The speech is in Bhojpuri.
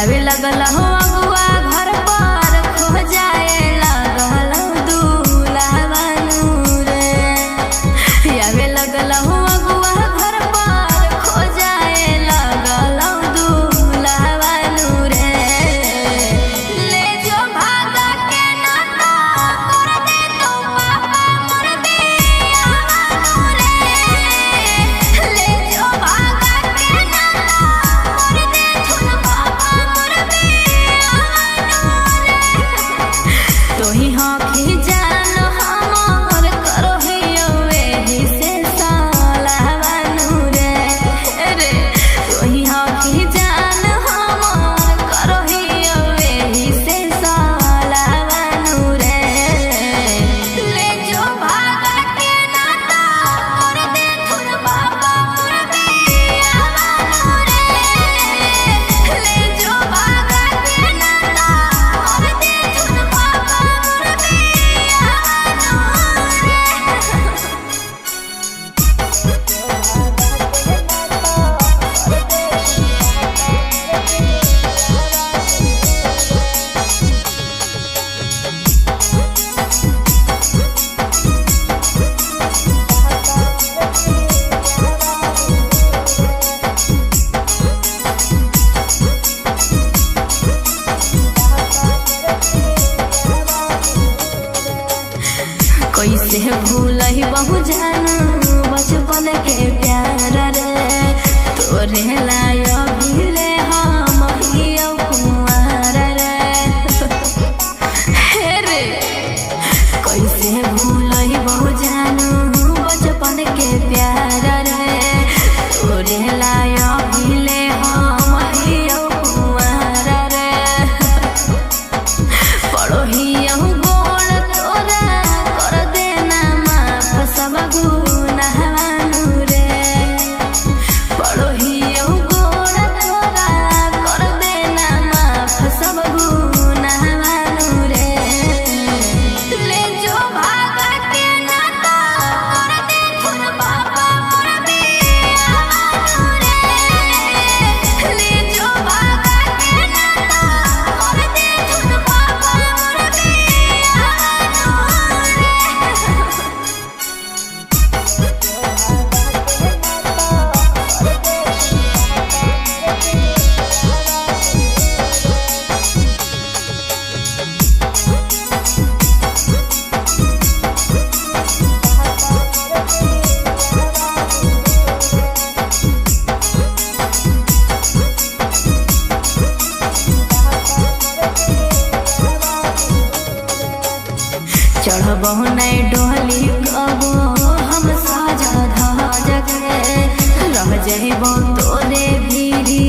आवे लगल हो अगुआ घर पर खो जाए लगल दूल्हा रे। आवे लगल हो अगुआ घर पर खो जाए लगल दूल्हा रे। ले जो भागा के नाता कर दे तो पापा मोर दिया रे। ले जो भागा के नाता कर दे थुन पापा मोर दिया रे। तोही आँखी जान हमर करो एही से साला रे। रे तोही आँखी जान हमर करो एही से साला रे। ले जो भागा के नाता कर दे थुन पापा मोर दिया रे। ले जो भागा के नाता कर दे थुन पापा मोर दिया रे। कैसे भूलही बहु जानू बचपन के प्यार रे। तोरे लायो भीले हम हियो कुंवार रे। हे रे कैसे भूलही बहु जानू बचपन के प्यार रे। तोरे लायो भीले हम हियो कुंवार रे। पढ़ोहियो गोड़ तोरा कर देना माफ सब गुनाह रे। पढ़ोहियो गोड़ तोरा कर देना माफ सब गुनाह रे। ले जो भागा के नाता कर दे थुन पापा मोर दिया रे। ले जो भागा के नाता कर दे थुन पापा मोर दिया रे। चढ़बहु नहीं डोली कबो हम साजा धाज के रह जइबो तोरे भीरी